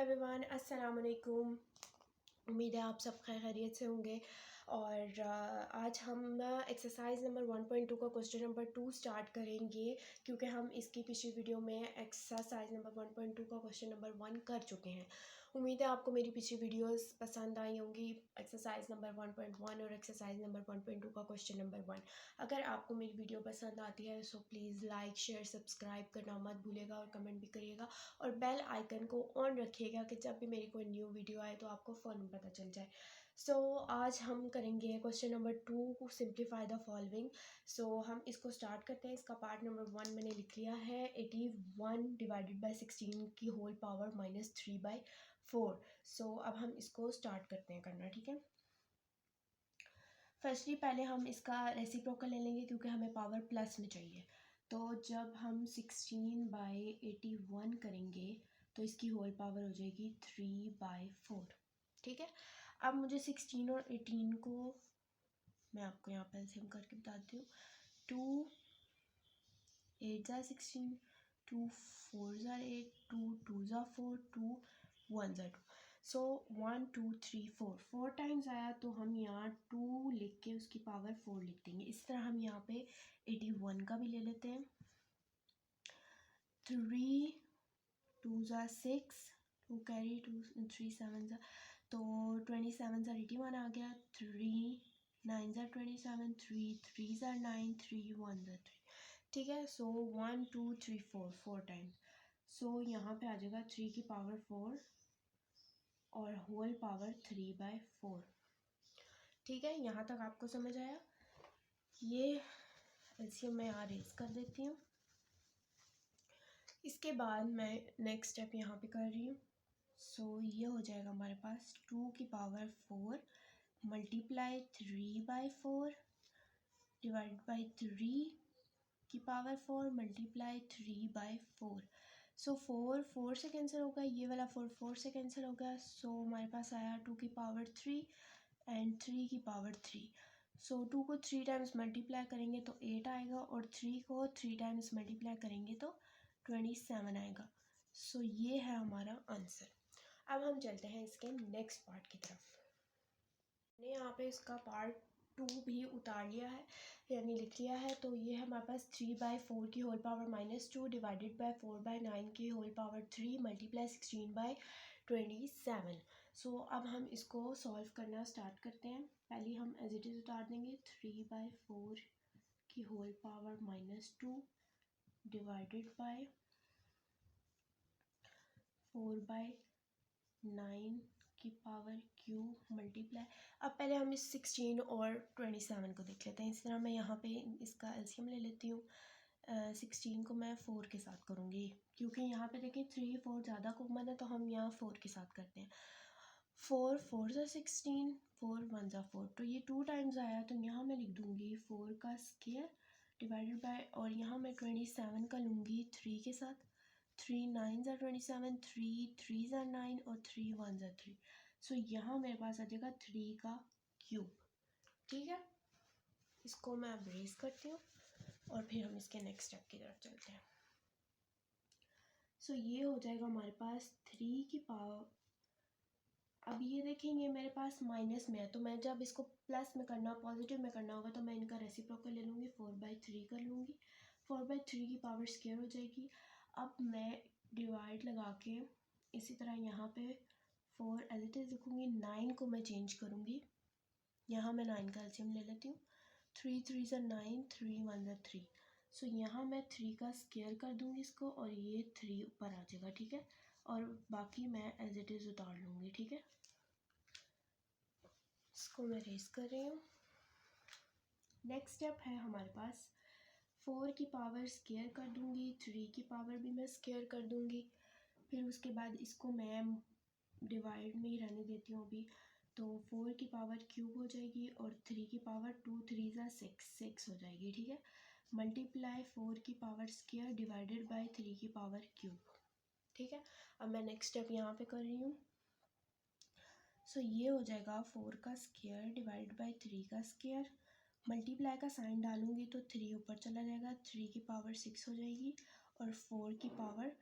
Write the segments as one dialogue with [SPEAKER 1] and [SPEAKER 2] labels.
[SPEAKER 1] Everyone, अस्सलाम वालेकुम। उम्मीद है आप सब खैरियत से होंगे। और आज हम एक्सरसाइज नंबर 1.2 का क्वेश्चन नंबर 2 स्टार्ट करेंगे, क्योंकि हम इसकी पिछली वीडियो में एक्सरसाइज नंबर 1.2 का क्वेश्चन नंबर 1 कर चुके हैं। उम्मीद है आपको मेरी पिछली वीडियोस पसंद आई होंगी, एक्सरसाइज नंबर 1.1 और एक्सरसाइज नंबर 1.2 का क्वेश्चन नंबर 1। अगर आपको मेरी वीडियो पसंद आती है so please like share subscribe करना मत भूलिएगा और कमेंट भी करिएगा और बेल आइकन को ऑन रखिएगा कि जब भी मेरी कोई न्यू वीडियो आए तो आपको फ़ौरन पता चल जाए। सो आज हम करेंगे question number 2, simplify the following. So हम इसको स्टार्ट करते हैं। इसका पार्ट नंबर 1 मैंने लिख लिया है, 81 डिवाइडेड बाई 16 की होल पावर -3/4। सो अब हम इसको स्टार्ट करते हैं करना, ठीक है। फर्स्टली पहले हम इसका रेसिप्रोकल ले लेंगे क्योंकि हमें पावर प्लस में चाहिए। तो जब हम 16/81 करेंगे तो इसकी होल पावर हो जाएगी 3/4, ठीक है। अब मुझे 16 और 18 को मैं आपको यहाँ पे एलसीएम करके बताती हूँ। 2 8 ज़ा 16, 2 4 ज़ा 8, 2 2 ज़ा 4, 2 1 ज़ा 2। सो 1 2 3 4 टाइम्स आया तो हम यहाँ 2 लिख के उसकी पावर 4 लिख देंगे। इस तरह हम यहाँ पे 81 का भी ले लेते हैं। 3 2 ज़ा 6, 2 कैरी 2 3 7 ज़ा, तो 27 ज़ा 81 आ गया। 3 9 ज़ा 27, 3 3 ज़ा 9, 3 1 ज़ा 3, ठीक है। सो 1 2 3 4 टाइम्स। सो यहाँ पे आ जाएगा 3 की पावर 4 और होल पावर 3/4, ठीक है। यहाँ तक आपको समझ आया। ये एलसीएम मैं यहाँ रेज कर देती हूँ। इसके बाद मैं नेक्स्ट स्टेप यहाँ पे कर रही हूँ। सो ये हो जाएगा हमारे पास 2 की पावर 4 मल्टीप्लाई 3/4 डिवाइड बाई 3 की पावर 4 मल्टीप्लाई 3/4। सो 4 से कैंसिल होगा, ये वाला 4 से कैंसिल होगा। सो हमारे पास आया 2 की पावर 3 एंड 3 की पावर 3। सो 2 को 3 टाइम्स मल्टीप्लाई करेंगे तो 8 आएगा और 3 को 3 टाइम्स मल्टीप्लाई करेंगे तो 27 आएगा। सो ये है हमारा आंसर। अब हम चलते हैं इसके नेक्स्ट पार्ट की तरफ। मैंने यहाँ पे इसका पार्ट 2 भी उतार लिया है, यानी लिख लिया है। तो ये है हमारे पास 3/4 की होल पावर -2 डिवाइडेड बाय 4/9 की होल पावर 3 मल्टीप्लाई 16/27। सो अब हम इसको सॉल्व करना स्टार्ट करते हैं। पहले हम एज इट इज़ उतार देंगे। 3/4 की होल पावर -2 डिवाइडेड बाय 4/9 की पावर क्यूब मल्टीप्लाई। अब पहले हम इस 16 और 27 को देख लेते हैं। इस तरह मैं यहाँ पे इसका एलसीएम ले लेती हूँ। 16 को मैं 4 के साथ करूँगी क्योंकि यहाँ पे देखिए 3 4 ज़्यादा कॉमन है, तो हम यहाँ 4 के साथ करते हैं। 4 4 ज़ा 16, 4 1 ज़ा 4, तो ये 2 टाइम्स आया तो यहाँ मैं लिख दूँगी 4 का स्क्वायर डिवाइडेड बाय, और यहाँ मैं 27 का लूँगी 3 के साथ। 3 9 ज़ा 27, 3 3 ज़ा 9 और 3 1 ज़ा 3। सो यहाँ मेरे पास आ जाएगा 3 का क्यूब, ठीक है। इसको मैं अब रेज करती हूँ और फिर हम इसके नेक्स्ट स्टेप की तरफ चलते हैं। सो ये हो जाएगा हमारे पास 3 की पावर। अब ये देखेंगे मेरे पास माइनस में है, तो मैं जब इसको प्लस में करना पॉजिटिव में करना होगा तो मैं इनका रेसिप्रोकल ले लूँगी, 4/3 कर लूँगी। 4/3 की पावर स्क्वायर हो जाएगी। अब मैं डिवाइड लगा के इसी तरह यहाँ पे 4 एज इट इज़ लिखूँगी। 9 को मैं चेंज करूँगी, यहाँ मैं 9 का एलसीएम ले लेती हूँ। 3 3 ज़ा 9, 3 1 ज़ा 3। सो यहाँ मैं 3 का स्क्वायर कर दूँगी इसको और ये 3 ऊपर आ जाएगा, ठीक है। और बाकी मैं एज इट इज़ उतार लूँगी, ठीक है। इसको मैं रेज कर रही हूँ। नेक्स्ट स्टेप है हमारे पास 4 की पावर स्क्वायर कर दूँगी, 3 की पावर भी मैं स्क्वायर कर दूँगी। फिर उसके बाद इसको मैं डिवाइड में ही रहने देती हूँ अभी। तो 4 की पावर क्यूब हो जाएगी और 3 की पावर 2 3 ज़ा 6 हो जाएगी, ठीक है। मल्टीप्लाई 4 की पावर स्क्वायर डिवाइडेड बाय 3 की पावर क्यूब, ठीक है। अब मैं नेक्स्ट स्टेप यहाँ पे कर रही हूँ। सो ये हो जाएगा 4 का स्क्वायर डिवाइड बाय 3 का स्क्वायर। मल्टीप्लाई का साइन डालूंगी तो 3 ऊपर चला जाएगा, 3 की पावर 6 हो जाएगी और 4 की पावर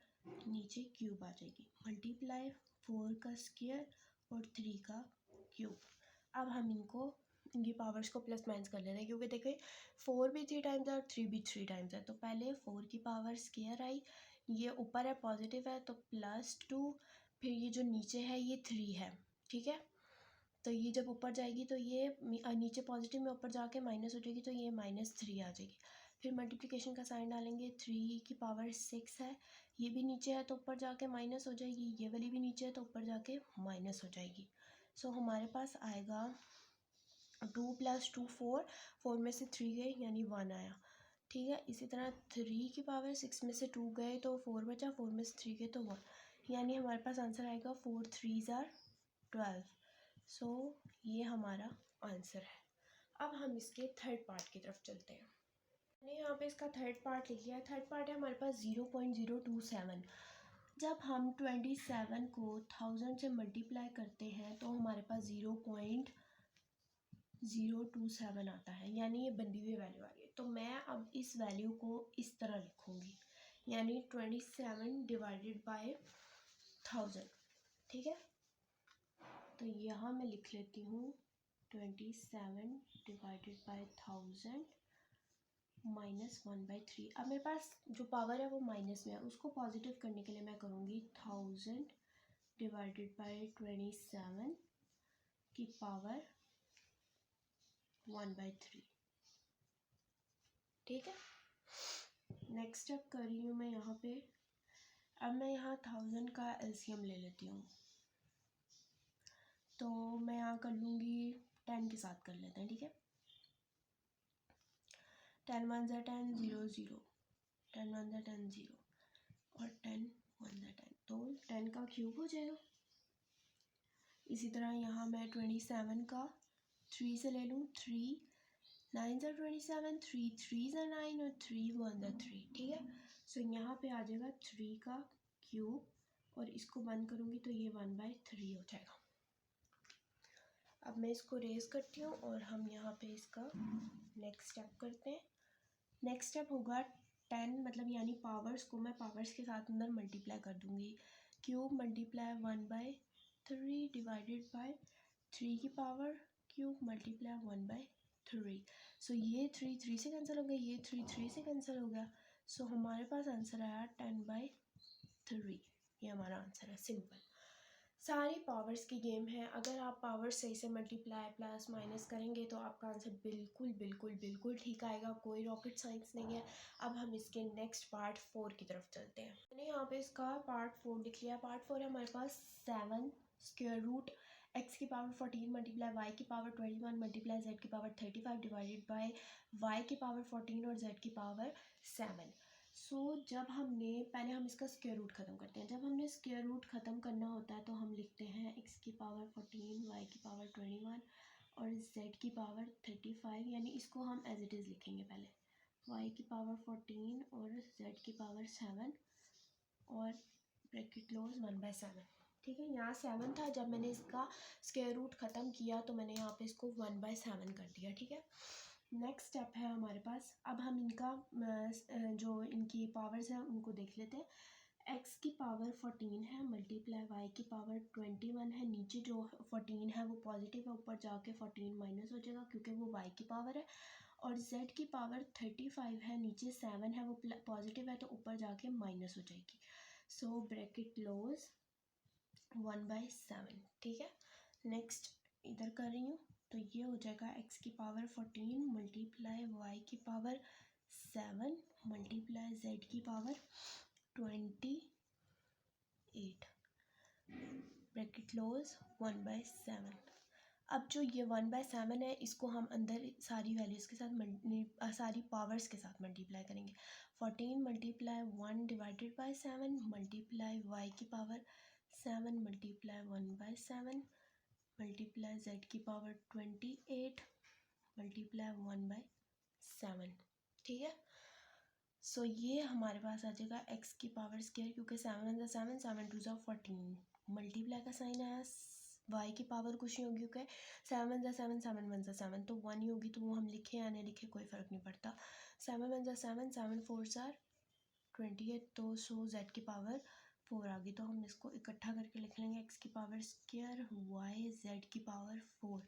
[SPEAKER 1] नीचे क्यूब आ जाएगी। मल्टीप्लाई 4 का स्क्वायर और 3 का क्यूब। अब हम इनकी पावर्स को प्लस माइनस कर लेते हैं, क्योंकि देखिए 4 भी 3 टाइम्स है और 3 भी 3 टाइम्स है। तो पहले 4 की पावर स्क्वायर आई, ये ऊपर है पॉजिटिव है तो +2, फिर ये जो नीचे है ये 3 है, ठीक है। तो ये जब ऊपर जाएगी तो ये नीचे पॉजिटिव में ऊपर जाके माइनस हो जाएगी, तो ये -3 आ जाएगी। फिर मल्टीप्लिकेशन का साइन डालेंगे, 3 की पावर 6 है, ये भी नीचे है तो ऊपर जाके माइनस हो जाएगी, ये वाली भी नीचे है तो ऊपर जाके माइनस हो जाएगी। सो हमारे पास आएगा 2 + 2 4, 4 में से 3 गए यानी 1 आया, ठीक है। इसी तरह 3 की पावर 6 में से 2 गए तो 4 बचा, 4 में से 3 गए तो 1, यानी हमारे पास आंसर आएगा 4 3s are 12। सो ये हमारा आंसर है। अब हम इसके थर्ड पार्ट की तरफ चलते हैं। मैंने यहाँ पे इसका थर्ड पार्ट लिख लिया है। थर्ड पार्ट है हमारे पास 0.027। जब हम 27 को 1000 से मल्टीप्लाई करते हैं तो हमारे पास 0.027 आता है, यानी ये बंधी हुई वैल्यू आ रही है। तो मैं अब इस वैल्यू को इस तरह लिखूँगी, यानी 27 डिवाइडेड बाय 1000, ठीक है। तो यहाँ मैं लिख लेती हूँ 27 डिवाइडेड बाय 1000 -1/3। अब मेरे पास जो पावर है वो माइनस में है, उसको पॉजिटिव करने के लिए मैं करूँगी 1000 डिवाइडेड बाय 27 की पावर 1/3, ठीक है। नेक्स्ट स्टेप कर रही हूँ मैं यहाँ पे। अब मैं यहाँ 1000 का एलसीएम ले लेती हूँ, तो मैं यहाँ कर लूँगी 10 के साथ कर लेते हैं, ठीक है। 10 1 ज़ा 10 0 0, 10 1 ज़ा 10 0 और 10 1 ज़ा 10, तो 10 का क्यूब हो जाएगा। इसी तरह यहाँ मैं 27 का 3 से ले लूँ, 3 9 ज़ा 27, 3 3 ज़ा 9 और 3 1 ज़ा 3, ठीक है। सो यहाँ पे आ जाएगा 3 का क्यूब और इसको बंद करूँगी तो ये 1/3 हो जाएगा। अब मैं इसको रेज़ करती हूँ और हम यहाँ पे इसका नेक्स्ट स्टेप करते हैं। नेक्स्ट स्टेप होगा 10, मतलब यानी पावर्स को मैं पावर्स के साथ अंदर मल्टीप्लाई कर दूँगी। क्यूब मल्टीप्लाई 1/3 डिवाइडेड बाय 3 की पावर क्यूब मल्टीप्लाई 1/3। सो ये 3 3 से कैंसिल हो गया, ये 3 3 से कैंसिल हो गया। सो हमारे पास आंसर आया 10/3। ये हमारा आंसर है, सिंपल। सारी पावर्स की गेम है। अगर आप पावर्स सही से मल्टीप्लाई प्लस माइनस करेंगे तो आपका आंसर बिल्कुल बिल्कुल बिल्कुल ठीक आएगा, कोई रॉकेट साइंस नहीं है। अब हम इसके नेक्स्ट पार्ट 4 की तरफ चलते हैं। मैंने यहाँ पे इसका पार्ट 4 लिख लिया। पार्ट 4 है हमारे पास 7 स्क्वायर रूट x की पावर 14 मल्टीप्लाई y की पावर 21 मल्टीप्लाई z की पावर 35 डिवाइडेड बाय y की पावर 14 और z की पावर 7। सो जब हमने पहले हम इसका स्क्वायर रूट ख़त्म करते हैं। जब हमने स्क्वायर रूट ख़त्म करना होता है तो हम लिखते हैं x की पावर 14 y की पावर 21 और z की पावर 35, यानी इसको हम एज इट इज़ लिखेंगे। पहले y की पावर 14 और z की पावर 7 और ब्रैकेट क्लोज 1/7, ठीक है। यहाँ 7 था, जब मैंने इसका स्क्वायर रूट ख़त्म किया तो मैंने यहाँ पे इसको 1/7 कर दिया, ठीक है। नेक्स्ट स्टेप है हमारे पास। अब हम इनका जो इनकी पावर्स हैं उनको देख लेते हैं। x की पावर 14 है मल्टीप्लाई y की पावर 21 है। नीचे जो 14 है वो पॉजिटिव है, ऊपर जाके 14 माइनस हो जाएगा क्योंकि वो y की पावर है। और z की पावर 35 है, नीचे 7 है वो पॉजिटिव है तो ऊपर जाके माइनस हो जाएगी। सो ब्रैकेट क्लोज 1/7, ठीक है। नेक्स्ट इधर कर रही हूँ तो ये हो जाएगा x की पावर 14 मल्टीप्लाई y की पावर 7 मल्टीप्लाई z की पावर 28, ब्रैकेट क्लोज 1/7। अब जो ये 1/7 है इसको हम अंदर सारी वैल्यूज़ के साथ सारी पावर्स के साथ मल्टीप्लाई करेंगे। 14 multiply 1 divided by 7 multiply y की पावर 7 मल्टीप्लाई 1/7 मल्टीप्लाई z की पावर 28 मल्टीप्लाई 1/7, ठीक है। सो ये हमारे पास आ जाएगा x की पावर स्क्वायर, क्योंकि 7 1 7 7 2 14 मल्टीप्लाई का साइन आया। y की पावर कुछ नहीं होगी क्योंकि 7 1 7 7 1 7 तो 1 ही होगी, तो वो हम लिखे या नहीं लिखे कोई फ़र्क नहीं पड़ता। 7 1 7 7 4 28, तो सो z की पावर 4 आ गई, तो हम इसको इकट्ठा करके लिख लेंगे एक्स की पावर स्क्वायर वाई जेड की पावर 4।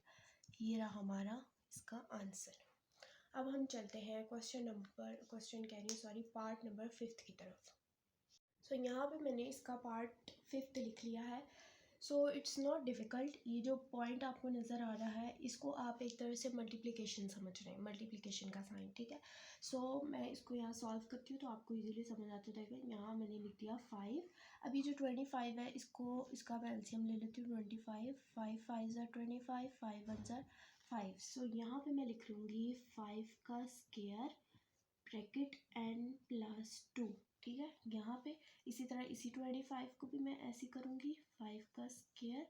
[SPEAKER 1] ये रहा हमारा इसका आंसर। अब हम चलते हैं पार्ट नंबर 5 की तरफ। सो यहाँ पे मैंने इसका पार्ट 5 लिख लिया है। So it's not difficult. ये जो पॉइंट आपको नज़र आ रहा है इसको आप एक तरह से मल्टीप्लिकेशन समझ रहे हैं, मल्टीप्लिकेशन का साइन, ठीक है। सो मैं इसको यहाँ सॉल्व करती हूँ तो आपको इजीली समझ आता रहेगा। यहाँ मैंने लिख दिया 5। अभी जो 25 है इसका मैं एलसीएम ले लेती हूँ 25। 5 5 ज़ा 25, 5 1 ज़ा 5। सो यहाँ पे मैं लिख लूँगी 5 का स्क्वायर ब्रैकेट n प्लस 2, ठीक है। यहाँ पे इसी तरह इसी 25 को भी मैं ऐसे करूँगी 5 का स्क्वायर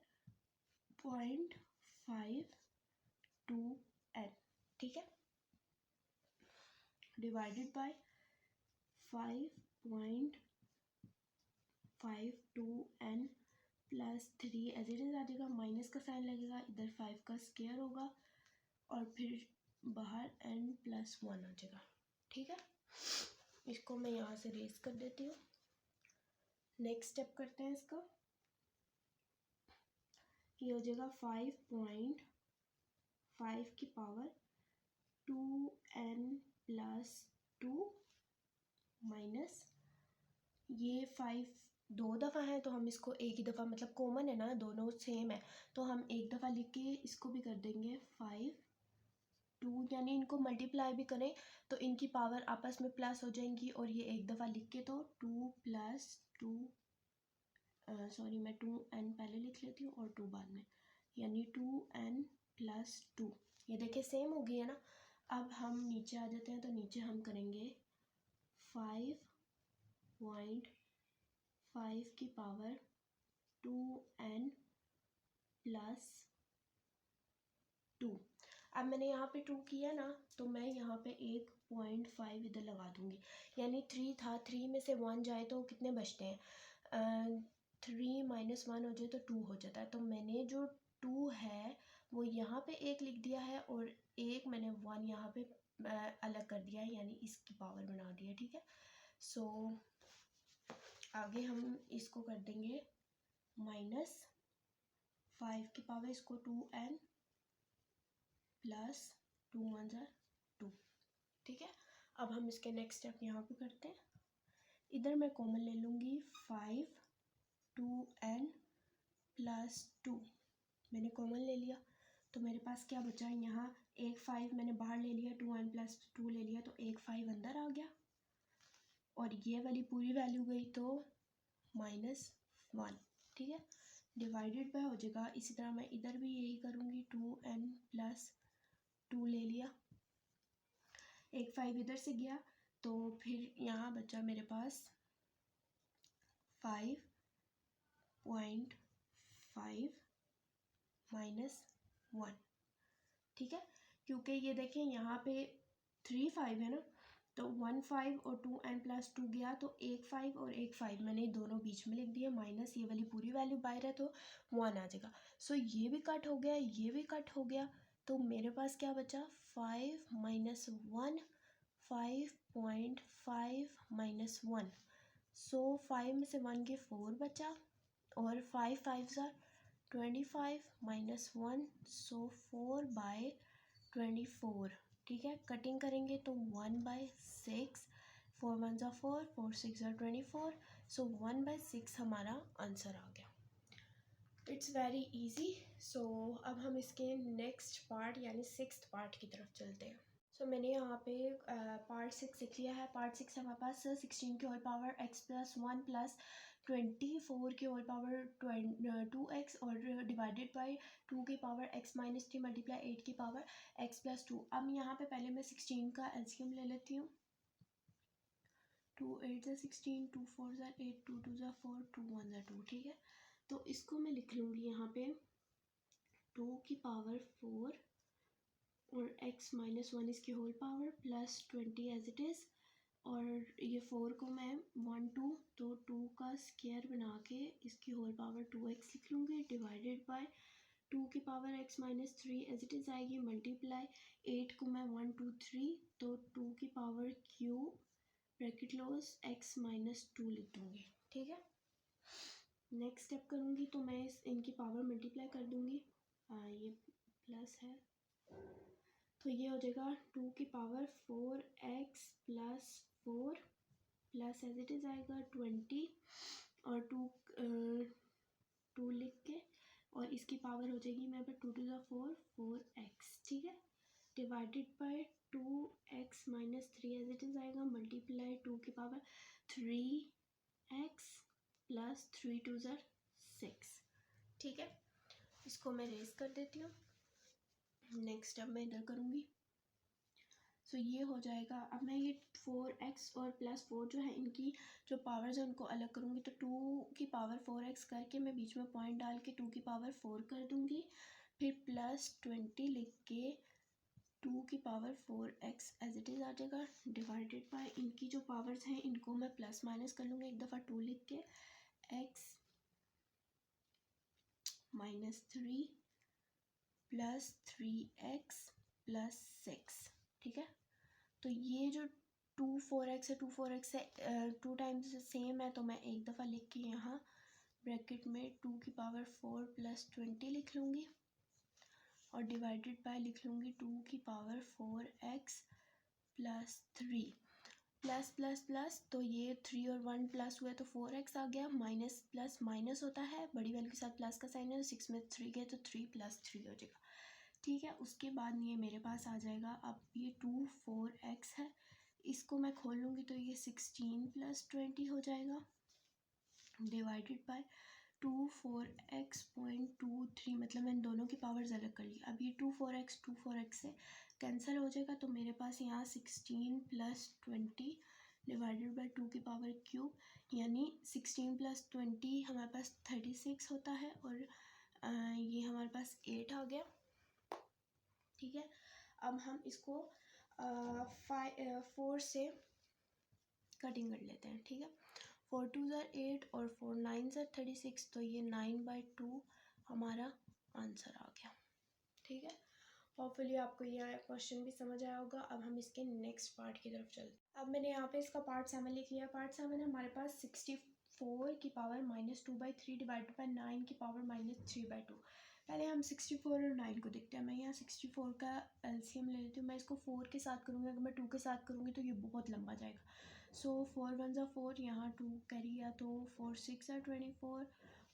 [SPEAKER 1] 0.52n, ठीक है, divided by 5.52n plus 3 as it is आ जाएगा, माइनस का साइन लगेगा, इधर 5 का स्क्वायर होगा और फिर बाहर n प्लस 1 आ जाएगा, ठीक है। इसको मैं यहाँ से रेज कर देती हूँ। नेक्स्ट स्टेप करते हैं इसका। ये हो जाएगा 5.5 की पावर 2n प्लस 2 माइनस ये 5 दो दफ़ा है तो हम इसको एक ही दफ़ा, मतलब कॉमन है ना, दोनों सेम है तो हम एक दफ़ा लिख के इसको भी कर देंगे 5 2, यानी इनको मल्टीप्लाई भी करें तो इनकी पावर आपस में प्लस हो जाएंगी। और ये एक दफ़ा लिख के तो 2 प्लस 2 सॉरी मैं 2n पहले लिख लेती हूँ और 2 बाद में, यानी 2n प्लस 2। ये देखिए सेम हो गई है ना। अब हम नीचे आ जाते हैं तो नीचे हम करेंगे 5.5 की पावर 2n प्लस 2। अब मैंने यहाँ पे 2 किया ना तो मैं यहाँ पे 1.5 इधर लगा दूँगी, यानी 3 था, 3 में से 1 जाए तो कितने बचते हैं, 3 माइनस 1 हो जाए तो 2 हो जाता है। तो मैंने जो 2 है वो यहाँ पे एक लिख दिया है और एक मैंने 1 यहाँ पे अलग कर दिया है, यानी इसकी पावर बना दिया, ठीक है। सो आगे हम इसको कर देंगे -5 की पावर इसको 2n प्लस 2 1 ज़ा 2, ठीक है। अब हम इसके नेक्स्ट स्टेप यहाँ पे करते हैं। इधर मैं कॉमन ले लूँगी 5 2n प्लस 2, मैंने कॉमन ले लिया तो मेरे पास क्या बचा है, यहाँ एक 5 मैंने बाहर ले लिया, 2n प्लस 2 ले लिया तो एक 5 अंदर आ गया और ये वाली पूरी वैल्यू गई तो -1, ठीक है, डिवाइडेड बाय हो जाएगा। इसी तरह मैं इधर भी यही करूँगी, 2n प्लस 2 ले लिया, एक 5 इधर से गया तो फिर यहाँ बचा मेरे पास 5.5 -1, ठीक है। क्योंकि ये देखें यहाँ पे 3 5 है ना, तो 1 5 और 2n प्लस 2 गया तो एक 5 और एक 5 मैंने दोनों बीच में लिख दिए, माइनस ये वाली पूरी वैल्यू बाहर है तो 1 आ जाएगा। सो ये भी कट हो गया, ये भी कट हो गया, तो मेरे पास क्या बचा 5 -1 5.5 -1। सो 5 में से 1 के 4 बचा और 5 5 ज़ा 25 -1, सो 4/24, ठीक है। कटिंग करेंगे तो 1/6, 4 1 ज़ा 4, 4 6 ज़ा 24, सो 1/6 हमारा आंसर आ गया। It's very easy. सो अब हम इसके नेक्स्ट पार्ट यानी 6th पार्ट की तरफ चलते हैं। सो मैंने यहाँ पे पार्ट 6 लिख लिया है। पार्ट 6 हमारे पास 16 की whole power x plus 1 plus 24 की होल पावर 2x और डिवाइडेड बाय 2 की पावर x माइनस 3 मल्टीप्लाई 8 की पावर x प्लस 2। अब यहाँ पे पहले मैं 16 का एलसीएम ले लेती हूँ। 2 8 ज़ा 16, 2 4 ज़ा 8, 2 2 ज़ा 4, 2 1 ज़ा 2, ठीक है। तो इसको मैं लिख लूँगी यहाँ पे 2 की पावर 4 और x माइनस 1 इसकी whole power plus 20 as it is, और ये 4 को मैं 1 2 तो 2 का स्क्वायर बना के इसकी होल पावर 2x लिख लूँगी, डिवाइडेड बाय 2 की power x minus 3 as it is आएगी, मल्टीप्लाई 8 को मैं 1 2 3 तो 2 की power cube bracket close x minus 2 लिख दूँगी, ठीक है। नेक्स्ट स्टेप करूँगी तो मैं इनकी पावर मल्टीप्लाई कर दूँगी। ये प्लस है तो ये हो जाएगा 2 की power 4x plus 4 plus as it is आएगा 20 और 2 लिख के और इसकी पावर हो जाएगी मेरे पास 2 टू द 4x, ठीक है, divided by 2x minus 3 as it is आएगा मल्टीप्लाई 2 की पावर 3x प्लस 3 टू ज़र 6, ठीक है। इसको मैं रेस कर देती हूँ। नेक्स्ट अब मैं इधर करूँगी तो ये हो जाएगा। अब मैं ये 4x और प्लस 4 जो है इनकी जो पावर्स है उनको अलग करूँगी तो 2 की पावर 4x करके मैं बीच में पॉइंट डाल के 2 की पावर 4 कर दूँगी, फिर प्लस 20 लिख के 2 की power 4x as it is आ जाएगा डिवाइडेड बाय इनकी जो पावर्स हैं इनको मैं प्लस माइनस कर लूँगी एक दफ़ा 2 लिख के x minus 3 plus 3x plus 6, ठीक है। तो ये जो 4x है 4x है 2 टाइम्स सेम है तो मैं एक दफ़ा लिख के यहाँ ब्रैकेट में 2 की पावर 4 प्लस 20 लिख लूँगी और डिवाइडेड बाय लिख लूँगी 2 की power 4x plus 3 plus plus plus तो ये 3 और 1 प्लस हुआ तो 4x आ गया, माइनस प्लस माइनस होता है, बड़ी वैल्यू के साथ प्लस का साइन है, 6 में 3 गया तो 3 प्लस 3 हो जाएगा, ठीक है। उसके बाद ये मेरे पास आ जाएगा। अब ये 2 4x है, इसको मैं खोल लूँगी तो ये 16 प्लस 20 हो जाएगा डिवाइडेड बाय 2 4x.23 मतलब मैंने दोनों की पावर्स अलग कर ली। अब ये 2 4x से कैंसिल हो जाएगा तो मेरे पास यहाँ 16 प्लस 20 डिवाइडेड बाय 2 की पावर क्यूब यानी 16 प्लस 20 हमारे पास 36 होता है और ये हमारे पास 8 आ गया, ठीक है। अब हम इसको 4 से कटिंग कर लेते हैं, ठीक है। 4 2 ज़र 8 और 4 9 ज़र 36 तो ये 9/2 हमारा आंसर आ गया, ठीक है। होपफुली आपको ये क्वेश्चन भी समझ आया होगा। अब हम इसके नेक्स्ट पार्ट की तरफ चलते हैं। अब मैंने यहाँ पे इसका पार्ट 7 लिख लिया। पार्ट 7 है हमारे पास 64 की पावर -2/3 डिवाइडेड बाय 9 की पावर -3/2। पहले हम 64 और 9 को देखते हैं। मैं यहाँ 64 का एलसीएम ले लेती हूँ। मैं इसको 4 के साथ करूँगी, अगर मैं 2 के साथ करूँगी तो ये बहुत लंबा जाएगा। सो 4 1 ज़ा 4, यहाँ 2 कैरी गया तो 4 6 ज़ा 24,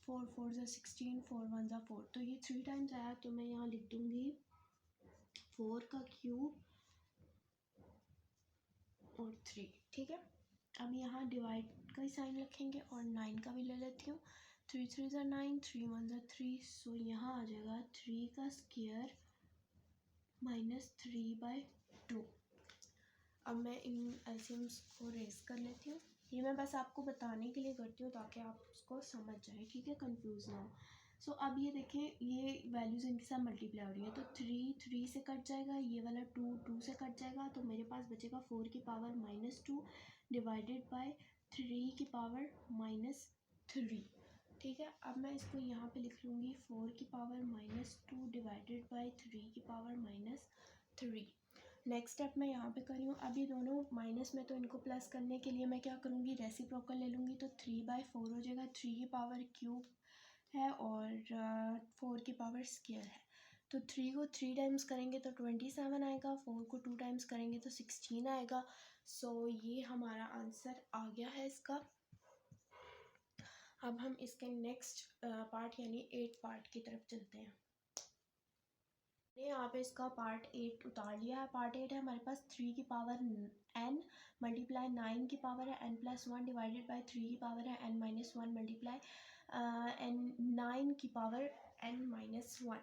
[SPEAKER 1] 4 4 ज़ा 16, 4 1 ज़ा 4 तो ये 3 टाइम्स आया तो मैं यहाँ लिख दूँगी 4 का क्यूब और 3, ठीक है। अब यहाँ डिवाइड का ही साइन रखेंगे और 9 का भी ले लेती हूँ। 3 3 ज़ा 9, 3 1 ज़ा 3, सो यहाँ आ जाएगा 3 का स्क्वायर -3/2। अब मैं इन एलसीएम्स को रेस कर लेती हूँ। ये मैं बस आपको बताने के लिए करती हूँ ताकि आप उसको समझ जाए, ठीक है, कंफ्यूज ना हो। सो अब ये देखें ये वैल्यूज़ इनके साथ मल्टीप्लाई हो रही है तो 3 3 से कट जाएगा, ये वाला 2 2 से कट जाएगा तो मेरे पास बचेगा 4 की पावर -2 डिवाइडेड बाय 3 की पावर -3, ठीक है। अब मैं इसको यहाँ पे लिख लूँगी 4 की पावर -2 डिवाइडेड बाय 3 की पावर -3। नेक्स्ट स्टेप मैं यहाँ पे कर रही हूँ। अब ये दोनों माइनस में तो इनको प्लस करने के लिए मैं क्या करूँगी, रेसिप्रोकल ले लूँगी तो 3/4 हो जाएगा। 3 की पावर क्यूब है और 4 की पावर स्क्वायर है तो 3 को 3 टाइम्स करेंगे तो 27 आएगा, 4 को 2 टाइम्स करेंगे तो 16 आएगा। सो ये हमारा आंसर आ गया है इसका। अब हम इसके नेक्स्ट पार्ट यानी 8 पार्ट की तरफ चलते हैं। यहाँ पे इसका पार्ट 8 उतार लिया है। पार्ट 8 है हमारे पास 3 की पावर n मल्टीप्लाई 9 की पावर है n+1 डिवाइडेड बाय 3 की पावर है n-1 मल्टीप्लाई n 9 की पावर n-1।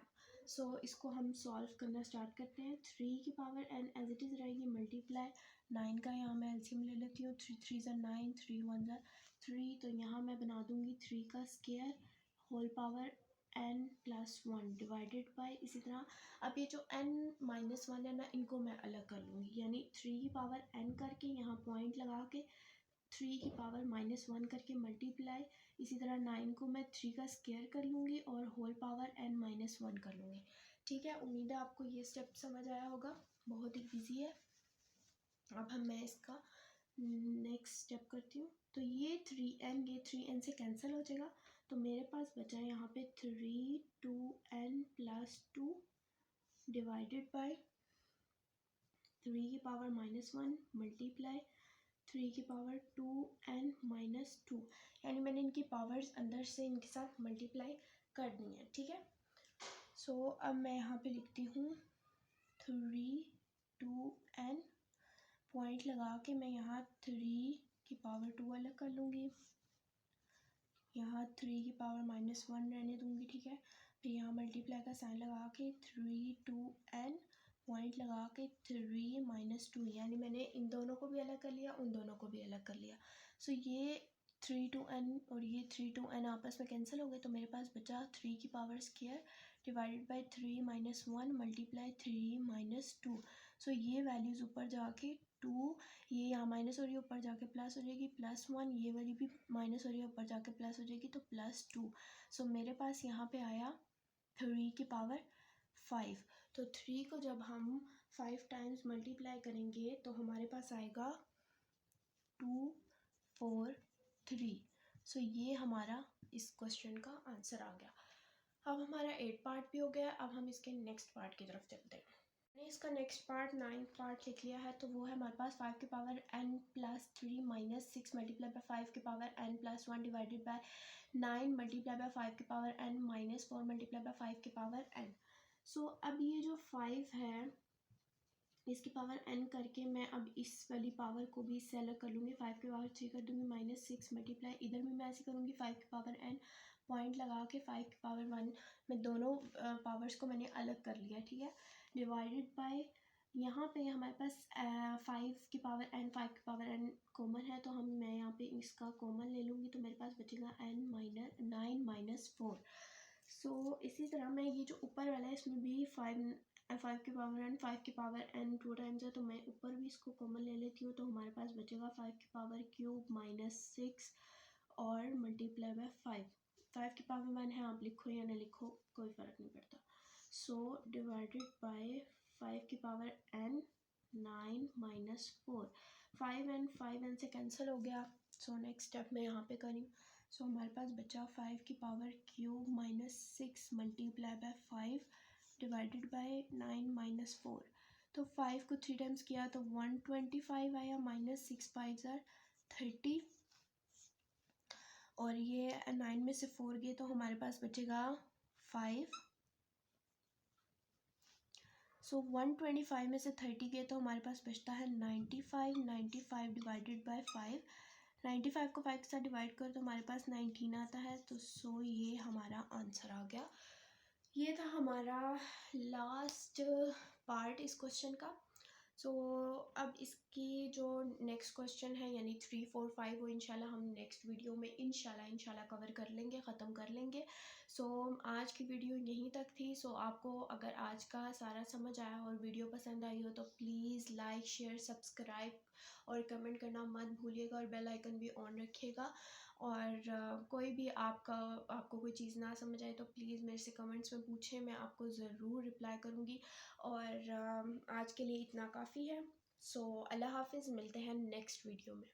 [SPEAKER 1] सो इसको हम सॉल्व करना स्टार्ट करते हैं। 3 की power n as it is रहेगी मल्टीप्लाई 9 का यहाँ मैं एलसीएम ले लेती हूँ। 3 3 ज़ा 9, 3 1 ज़ा 3 तो यहाँ मैं बना दूँगी 3 का square whole power n+1 divided by इसी तरह। अब ये जो n-1 है ना इनको मैं अलग कर लूँगी यानी 3 की पावर n करके यहाँ पॉइंट लगा के 3 की पावर -1 करके मल्टीप्लाई इसी तरह 9 को मैं 3 का स्क्वायर कर लूँगी और होल पावर n-1 कर लूँगी, ठीक है। उम्मीद है आपको ये स्टेप समझ आया होगा, बहुत ही ईजी है। अब मैं इसका नेक्स्ट स्टेप करती हूँ तो ये 3n से कैंसिल हो जाएगा तो मेरे पास बचा है यहाँ पे 3 2n+2 डिवाइडेड बाय 3 की पावर -1 मल्टीप्लाई 3 की पावर 2n-2, यानी मैंने इनकी पावर्स अंदर से इनके साथ मल्टीप्लाई कर दी है, ठीक है। सो अब मैं यहाँ पे लिखती हूँ 3 2n, पॉइंट लगा के मैं यहाँ 3 की पावर 2 अलग कर लूँगी, यहाँ 3 की पावर -1 रहने दूँगी, ठीक है। फिर यहाँ मल्टीप्लाई का साइन लगा के 3 2n, पॉइंट लगा के 3 - 2, यानी मैंने इन दोनों को भी अलग कर लिया, उन दोनों को भी अलग कर लिया। सो ये 3 2n और ये 3 2n आपस में कैंसिल हो गए, तो मेरे पास बचा 3 की power square divided by 3 - 1 multiply 3 - 2। सो ये वैल्यूज़ ऊपर जाके 2, ये यहाँ माइनस हो रही है, ऊपर जाके प्लस हो जाएगी, +1, ये वाली भी माइनस हो रही है, ऊपर जाके प्लस हो जाएगी, तो +2। सो मेरे पास यहाँ पे आया 3 की पावर 5। तो 3 को जब हम 5 टाइम्स मल्टीप्लाई करेंगे तो हमारे पास आएगा 2 4 3। सो ये हमारा इस क्वेश्चन का आंसर आ गया। अब हमारा 8 पार्ट भी हो गया, अब हम इसके नेक्स्ट पार्ट की तरफ चलते हैं। मैंने इसका नेक्स्ट पार्ट 9th पार्ट लिख लिया है, तो वो है हमारे पास 5 की पावर n+3 - 6 मल्टीप्लाई बाय 5 की power n+1 divided bye 9 multiply by 5 की पावर n - 4 मल्टीप्लाई बाय 5 की पावर n। सो अब ये जो 5 है इसकी पावर n करके मैं अब इस वाली पावर को भी इससे अलग कर लूँगी, 5 की पावर 3 कर दूँगी, -6 मल्टीप्लाई इधर भी मैं ऐसे करूँगी, 5 की पावर n, पॉइंट लगा के 5 की पावर 1, मैं दोनों पावर्स को मैंने अलग कर लिया, ठीक है। डिवाइडेड बाय यहाँ पे हमारे पास 5 की पावर n 5 की पावर n कॉमन है, तो मैं यहाँ पे इसका कॉमन ले लूँगी, तो मेरे पास बचेगा 9 - 4। सो इसी तरह मैं ये जो ऊपर वाला है इसमें भी 5 की पावर n 5 की पावर n 2 टाइम्स है, तो मैं ऊपर भी इसको कॉमन ले लेती हूँ, तो हमारे पास बचेगा 5 की पावर क्यूब -6 और मल्टीप्लाई बाय 5 की पावर 1 है, आप लिखो या ना लिखो कोई फ़र्क नहीं पड़ता। सो डिवाइडेड बाय 5 की पावर n 9 - 4, 5n से कैंसिल हो गया। सो नेक्स्ट स्टेप मैं यहाँ पे करी, सो हमारे पास बचा 5 की power cube -6 multiply by 5 divided by 9 - 4। तो 5 को 3 टाइम्स किया तो 125 आया, -6 5 ज़ार 30, और ये 9 में से 4 गए तो हमारे पास बचेगा 5। सो 125 में से 30 गए तो हमारे पास बचता है 95, 95 डिवाइडेड बाय 5, 95 को 5 के साथ डिवाइड करो तो हमारे पास 19 आता है। तो सो ये हमारा आंसर आ गया। ये था हमारा लास्ट पार्ट इस क्वेश्चन का। सो अब इसकी जो नेक्स्ट क्वेश्चन है यानी 3 4 5 वो इंशाल्लाह हम नेक्स्ट वीडियो में इंशाल्लाह कवर कर लेंगे, ख़त्म कर लेंगे। सो आज की वीडियो यहीं तक थी। सो आपको अगर आज का सारा समझ आया और वीडियो पसंद आई हो तो प्लीज़ लाइक शेयर सब्सक्राइब और कमेंट करना मत भूलिएगा, और बेल आइकन भी ऑन रखिएगा। और कोई भी आपको कोई चीज़ ना समझ आए तो प्लीज़ मेरे से कमेंट्स में पूछें, मैं आपको ज़रूर रिप्लाई करूँगी। और आज के लिए इतना काफ़ी है। सो अल्लाह हाफ़िज़, मिलते हैं नेक्स्ट वीडियो में।